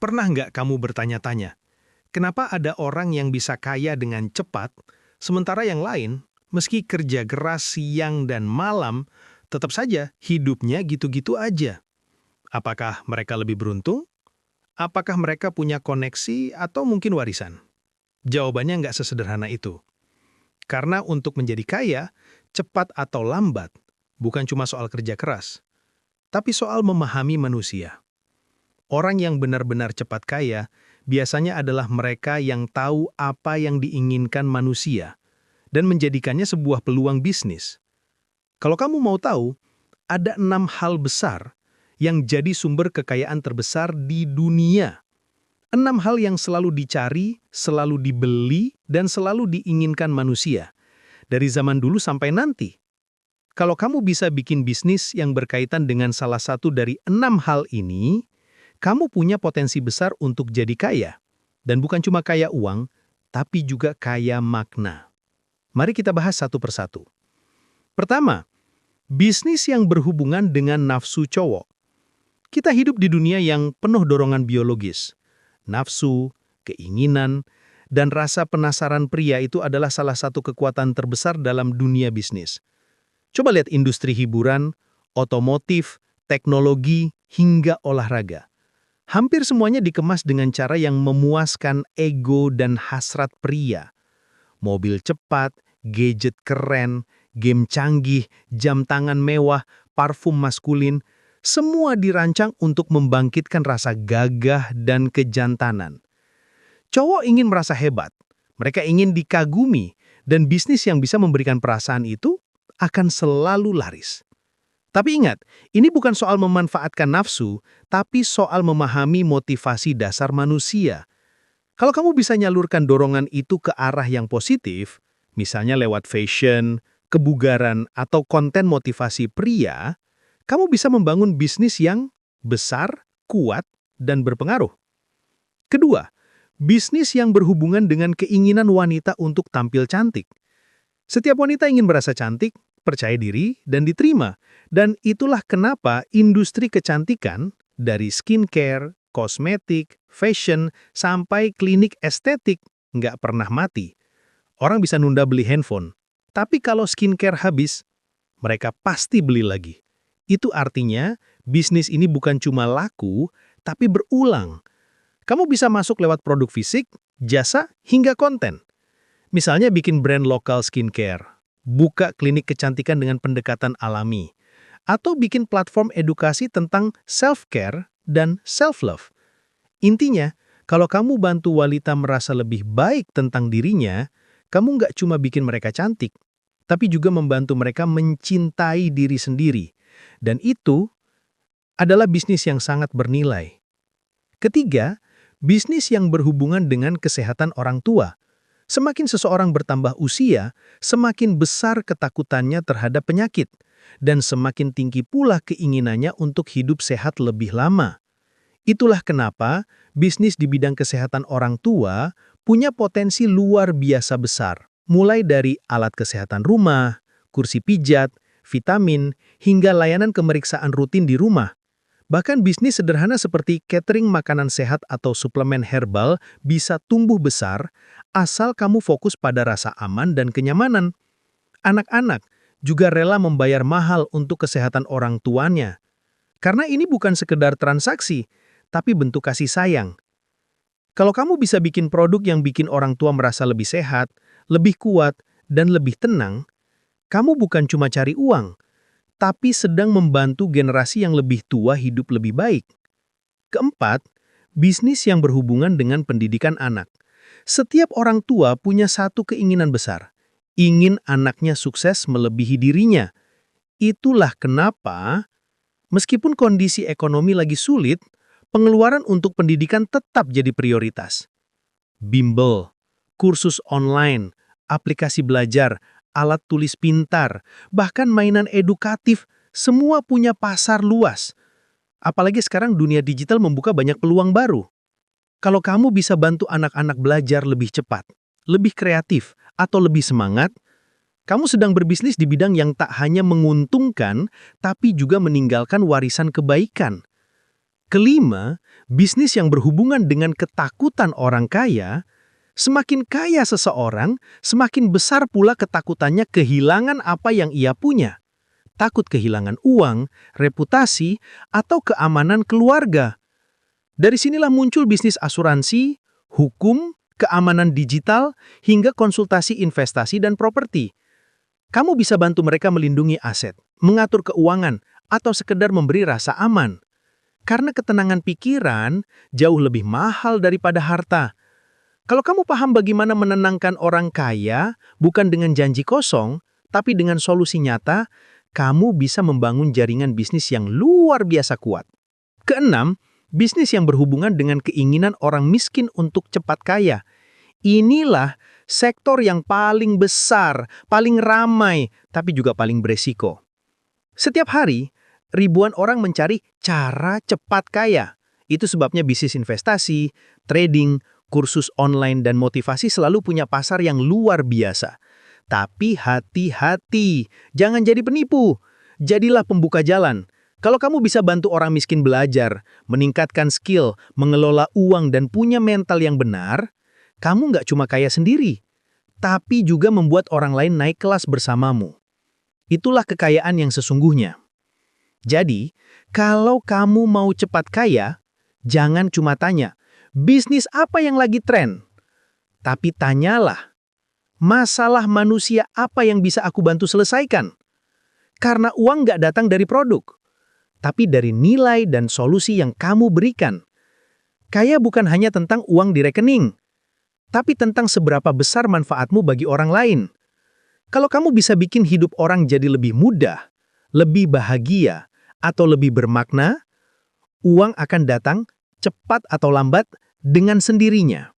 Pernah nggak kamu bertanya-tanya, kenapa ada orang yang bisa kaya dengan cepat, sementara yang lain, meski kerja keras siang dan malam, tetap saja hidupnya gitu-gitu aja? Apakah mereka lebih beruntung? Apakah mereka punya koneksi atau mungkin warisan? Jawabannya nggak sesederhana itu. Karena untuk menjadi kaya, cepat atau lambat, bukan cuma soal kerja keras, tapi soal memahami manusia. Orang yang benar-benar cepat kaya biasanya adalah mereka yang tahu apa yang diinginkan manusia dan menjadikannya sebuah peluang bisnis. Kalau kamu mau tahu, ada 6 hal besar yang jadi sumber kekayaan terbesar di dunia. 6 hal yang selalu dicari, selalu dibeli, dan selalu diinginkan manusia. Dari zaman dulu sampai nanti. Kalau kamu bisa bikin bisnis yang berkaitan dengan salah satu dari 6 hal ini, kamu punya potensi besar untuk jadi kaya. Dan bukan cuma kaya uang, tapi juga kaya makna. Mari kita bahas satu persatu. Pertama, bisnis yang berhubungan dengan nafsu cowok. Kita hidup di dunia yang penuh dorongan biologis. Nafsu, keinginan, dan rasa penasaran pria itu adalah salah satu kekuatan terbesar dalam dunia bisnis. Coba lihat industri hiburan, otomotif, teknologi, hingga olahraga. Hampir semuanya dikemas dengan cara yang memuaskan ego dan hasrat pria. Mobil cepat, gadget keren, game canggih, jam tangan mewah, parfum maskulin, semua dirancang untuk membangkitkan rasa gagah dan kejantanan. Cowok ingin merasa hebat, mereka ingin dikagumi, dan bisnis yang bisa memberikan perasaan itu akan selalu laris. Tapi ingat, ini bukan soal memanfaatkan nafsu, tapi soal memahami motivasi dasar manusia. Kalau kamu bisa nyalurkan dorongan itu ke arah yang positif, misalnya lewat fashion, kebugaran, atau konten motivasi pria, kamu bisa membangun bisnis yang besar, kuat, dan berpengaruh. Kedua, bisnis yang berhubungan dengan keinginan wanita untuk tampil cantik. Setiap wanita ingin merasa cantik, percaya diri, dan diterima. Dan itulah kenapa industri kecantikan, dari skincare, kosmetik, fashion, sampai klinik estetik, nggak pernah mati. Orang bisa nunda beli handphone, tapi kalau skincare habis, mereka pasti beli lagi. Itu artinya, bisnis ini bukan cuma laku, tapi berulang. Kamu bisa masuk lewat produk fisik, jasa, hingga konten. Misalnya bikin brand lokal skincare, buka klinik kecantikan dengan pendekatan alami, atau bikin platform edukasi tentang self-care dan self-love. Intinya, kalau kamu bantu wanita merasa lebih baik tentang dirinya, kamu nggak cuma bikin mereka cantik, tapi juga membantu mereka mencintai diri sendiri. Dan itu adalah bisnis yang sangat bernilai. Ketiga, bisnis yang berhubungan dengan kesehatan orang tua. Semakin seseorang bertambah usia, semakin besar ketakutannya terhadap penyakit, dan semakin tinggi pula keinginannya untuk hidup sehat lebih lama. Itulah kenapa bisnis di bidang kesehatan orang tua punya potensi luar biasa besar, mulai dari alat kesehatan rumah, kursi pijat, vitamin, hingga layanan pemeriksaan rutin di rumah. Bahkan bisnis sederhana seperti catering makanan sehat atau suplemen herbal bisa tumbuh besar asal kamu fokus pada rasa aman dan kenyamanan. Anak-anak juga rela membayar mahal untuk kesehatan orang tuanya. Karena ini bukan sekedar transaksi, tapi bentuk kasih sayang. Kalau kamu bisa bikin produk yang bikin orang tua merasa lebih sehat, lebih kuat, dan lebih tenang, kamu bukan cuma cari uang, tapi sedang membantu generasi yang lebih tua hidup lebih baik. Keempat, bisnis yang berhubungan dengan pendidikan anak. Setiap orang tua punya satu keinginan besar, ingin anaknya sukses melebihi dirinya. Itulah kenapa, meskipun kondisi ekonomi lagi sulit, pengeluaran untuk pendidikan tetap jadi prioritas. Bimbel, kursus online, aplikasi belajar, alat tulis pintar, bahkan mainan edukatif, semua punya pasar luas. Apalagi sekarang dunia digital membuka banyak peluang baru. Kalau kamu bisa bantu anak-anak belajar lebih cepat, lebih kreatif, atau lebih semangat, kamu sedang berbisnis di bidang yang tak hanya menguntungkan, tapi juga meninggalkan warisan kebaikan. Kelima, bisnis yang berhubungan dengan ketakutan orang kaya. Semakin kaya seseorang, semakin besar pula ketakutannya kehilangan apa yang ia punya. Takut kehilangan uang, reputasi, atau keamanan keluarga. Dari sinilah muncul bisnis asuransi, hukum, keamanan digital, hingga konsultasi investasi dan properti. Kamu bisa bantu mereka melindungi aset, mengatur keuangan, atau sekedar memberi rasa aman. Karena ketenangan pikiran jauh lebih mahal daripada harta. Kalau kamu paham bagaimana menenangkan orang kaya, bukan dengan janji kosong, tapi dengan solusi nyata, kamu bisa membangun jaringan bisnis yang luar biasa kuat. Keenam, bisnis yang berhubungan dengan keinginan orang miskin untuk cepat kaya. Inilah sektor yang paling besar, paling ramai, tapi juga paling beresiko. Setiap hari, ribuan orang mencari cara cepat kaya. Itu sebabnya bisnis investasi, trading, kursus online, dan motivasi selalu punya pasar yang luar biasa. Tapi hati-hati, jangan jadi penipu. Jadilah pembuka jalan. Kalau kamu bisa bantu orang miskin belajar, meningkatkan skill, mengelola uang, dan punya mental yang benar, kamu nggak cuma kaya sendiri, tapi juga membuat orang lain naik kelas bersamamu. Itulah kekayaan yang sesungguhnya. Jadi, kalau kamu mau cepat kaya, jangan cuma tanya, bisnis apa yang lagi tren? Tapi tanyalah, masalah manusia apa yang bisa aku bantu selesaikan? Karena uang nggak datang dari produk, tapi dari nilai dan solusi yang kamu berikan. Kaya bukan hanya tentang uang di rekening, tapi tentang seberapa besar manfaatmu bagi orang lain. Kalau kamu bisa bikin hidup orang jadi lebih mudah, lebih bahagia, atau lebih bermakna, uang akan datang cepat atau lambat dengan sendirinya.